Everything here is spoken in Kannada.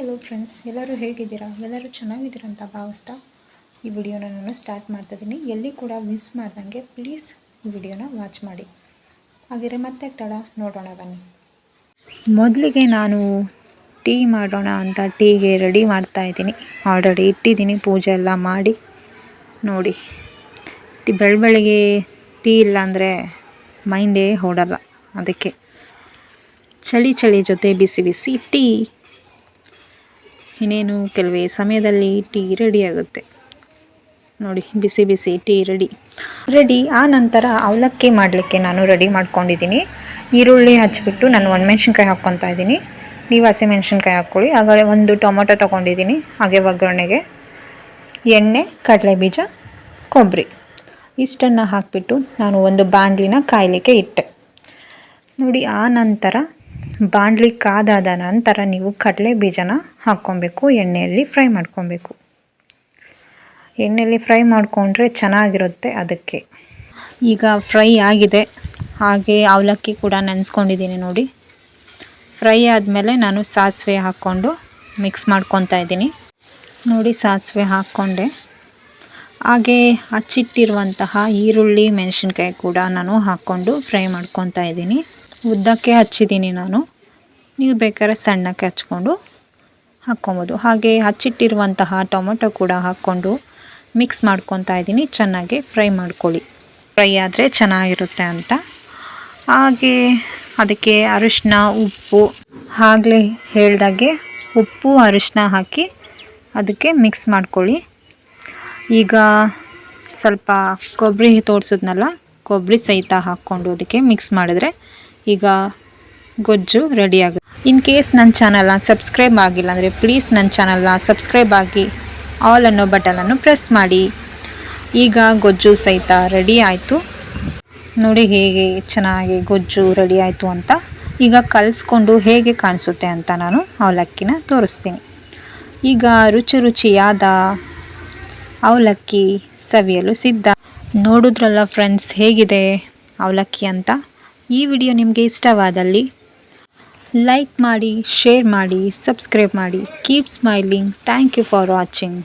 ಹಲೋ ಫ್ರೆಂಡ್ಸ್, ಎಲ್ಲರೂ ಹೇಗಿದ್ದೀರಾ? ಎಲ್ಲರೂ ಚೆನ್ನಾಗಿದ್ದೀರಾ ಅಂತ ಭಾವಿಸ್ತಾ ಈ ವಿಡಿಯೋನ ನಾನು ಸ್ಟಾರ್ಟ್ ಮಾಡ್ತಾಯಿದ್ದೀನಿ. ಎಲ್ಲಿ ಕೂಡ ಮಿಸ್ ಮಾಡ್ದಂಗೆ ಪ್ಲೀಸ್ ಈ ವಿಡಿಯೋನ ವಾಚ್ ಮಾಡಿ. ಹಾಗೆಯೇ ಮತ್ತೆ ತಡ ನೋಡೋಣ ಬನ್ನಿ. ಮೊದಲಿಗೆ ನಾನು ಟೀ ಮಾಡೋಣ ಅಂತ ಟೀಗೆ ರೆಡಿ ಮಾಡ್ತಾಯಿದ್ದೀನಿ. ಆಲ್ರೆಡಿ ಇಟ್ಟಿದ್ದೀನಿ, ಪೂಜೆ ಎಲ್ಲ ಮಾಡಿ. ನೋಡಿ, ಬೆಳಗ್ಗೆ ಟೀ ಇಲ್ಲಾಂದರೆ ಮೈಂಡೇ ಓಡಲ್ಲ. ಅದಕ್ಕೆ ಚಳಿ ಜೊತೆ ಬಿಸಿ ಬಿಸಿ ಟೀ. ಇನ್ನೇನು ಕೆಲವೇ ಸಮಯದಲ್ಲಿ ಟೀ ರೆಡಿ ಆಗುತ್ತೆ. ನೋಡಿ, ಬಿಸಿ ಬಿಸಿ ಟೀ ರೆಡಿ ಆ ನಂತರ ಅವಲಕ್ಕಿ ಮಾಡಲಿಕ್ಕೆ ನಾನು ರೆಡಿ ಮಾಡ್ಕೊಂಡಿದ್ದೀನಿ. ಈರುಳ್ಳಿ ಹಚ್ಚಿಬಿಟ್ಟು ನಾನು ಒಣಮೆಣ್ಸಿನ್ಕಾಯಿ ಹಾಕ್ಕೊತಾ ಇದ್ದೀನಿ. ನೀವು ಹಸಿಮೆಣ್ಸಿನ್ಕಾಯಿ ಹಾಕ್ಕೊಳ್ಳಿ. ಹಾಗಾದರೆ ಒಂದು ಟೊಮೊಟೊ ತೊಗೊಂಡಿದ್ದೀನಿ. ಹಾಗೆ ಒಗ್ಗರಣೆಗೆ ಎಣ್ಣೆ, ಕಡಲೆಬೀಜ, ಕೊಬ್ಬರಿ ಇಷ್ಟನ್ನು ಹಾಕಿಬಿಟ್ಟು ನಾನು ಒಂದು ಬಾಣಲಿನ ಕಾಯಲಿಕ್ಕೆ ಇಟ್ಟೆ. ನೋಡಿ, ಆ ನಂತರ ಬಾಣಲಿ ಕಾದಾದ ನಂತರ ನೀವು ಕಡಲೆ ಬೀಜನ ಹಾಕ್ಕೊಬೇಕು. ಎಣ್ಣೆಯಲ್ಲಿ ಫ್ರೈ ಮಾಡ್ಕೊಬೇಕು. ಎಣ್ಣೆಯಲ್ಲಿ ಫ್ರೈ ಮಾಡಿಕೊಂಡ್ರೆ ಚೆನ್ನಾಗಿರುತ್ತೆ. ಅದಕ್ಕೆ ಈಗ ಫ್ರೈ ಆಗಿದೆ. ಹಾಗೆ ಅವಲಕ್ಕಿ ಕೂಡ ನೆನೆಸ್ಕೊಂಡಿದ್ದೀನಿ. ನೋಡಿ, ಫ್ರೈ ಆದಮೇಲೆ ನಾನು ಸಾಸಿವೆ ಹಾಕ್ಕೊಂಡು ಮಿಕ್ಸ್ ಮಾಡ್ಕೊತಾ ಇದ್ದೀನಿ. ನೋಡಿ, ಸಾಸಿವೆ ಹಾಕ್ಕೊಂಡೆ. ಹಾಗೆ ಹಚ್ಚಿಟ್ಟಿರುವಂತಹ ಈರುಳ್ಳಿ, ಮೆಣಸಿನ್ಕಾಯಿ ಕೂಡ ನಾನು ಹಾಕ್ಕೊಂಡು ಫ್ರೈ ಮಾಡ್ಕೊತಾ ಇದ್ದೀನಿ. ಉದ್ದಕ್ಕೆ ಹಚ್ಚಿದ್ದೀನಿ ನಾನು. ನೀವು ಬೇಕಾದ್ರೆ ಸಣ್ಣಕ್ಕೆ ಹಚ್ಕೊಂಡು ಹಾಕ್ಕೊಬೋದು. ಹಾಗೆ ಹಚ್ಚಿಟ್ಟಿರುವಂತಹ ಟೊಮೊಟೊ ಕೂಡ ಹಾಕ್ಕೊಂಡು ಮಿಕ್ಸ್ ಮಾಡ್ಕೊತಾ ಇದ್ದೀನಿ. ಚೆನ್ನಾಗಿ ಫ್ರೈ ಮಾಡ್ಕೊಳ್ಳಿ. ಫ್ರೈ ಆದರೆ ಚೆನ್ನಾಗಿರುತ್ತೆ ಅಂತ. ಹಾಗೆ ಅದಕ್ಕೆ ಅರಿಶಿನ, ಉಪ್ಪು, ಆಗಲೇ ಹೇಳ್ದಾಗೆ ಉಪ್ಪು, ಅರಿಶಿನ ಹಾಕಿ ಅದಕ್ಕೆ ಮಿಕ್ಸ್ ಮಾಡ್ಕೊಳ್ಳಿ. ಈಗ ಸ್ವಲ್ಪ ಕೊಬ್ಬರಿ ತೋರಿಸಿದ್ನಲ್ಲ, ಕೊಬ್ಬರಿ ಸಹಿತ ಹಾಕ್ಕೊಂಡು ಅದಕ್ಕೆ ಮಿಕ್ಸ್ ಮಾಡಿದ್ರೆ ಈಗ ಗೊಜ್ಜು ರೆಡಿ ಆಗುತ್ತೆ. ಇನ್ ಕೇಸ್ ನನ್ನ ಚಾನಲ್ನ ಸಬ್ಸ್ಕ್ರೈಬ್ ಆಗಿಲ್ಲ ಅಂದರೆ ಪ್ಲೀಸ್ ನನ್ನ ಚಾನಲ್ನ ಸಬ್ಸ್ಕ್ರೈಬ್ ಆಗಿ ಆಲ್ ಅನ್ನೋ ಬಟನನ್ನು ಪ್ರೆಸ್ ಮಾಡಿ. ಈಗ ಗೊಜ್ಜು ಸಹಿತ ರೆಡಿ ಆಯಿತು. ನೋಡಿ ಹೇಗೆ ಚೆನ್ನಾಗಿ ಗೊಜ್ಜು ರೆಡಿ ಆಯಿತು ಅಂತ. ಈಗ ಕಲಿಸ್ಕೊಂಡು ಹೇಗೆ ಕಾಣಿಸುತ್ತೆ ಅಂತ ನಾನು ಅವಲಕ್ಕಿನ ತೋರಿಸ್ತೀನಿ. ಈಗ ರುಚಿಯಾದ ಅವಲಕ್ಕಿ ಸವಿಯಲು ಸಿದ್ಧ. ನೋಡಿದ್ರಲ್ಲ ಫ್ರೆಂಡ್ಸ್, ಹೇಗಿದೆ ಅವಲಕ್ಕಿ ಅಂತ. ಈ ವಿಡಿಯೋ ನಿಮಗೆ ಇಷ್ಟವಾದಲ್ಲಿ ಲೈಕ್ ಮಾಡಿ, ಶೇರ್ ಮಾಡಿ, ಸಬ್ಸ್ಕ್ರೈಬ್ ಮಾಡಿ. Keep smiling. Thank you for watching.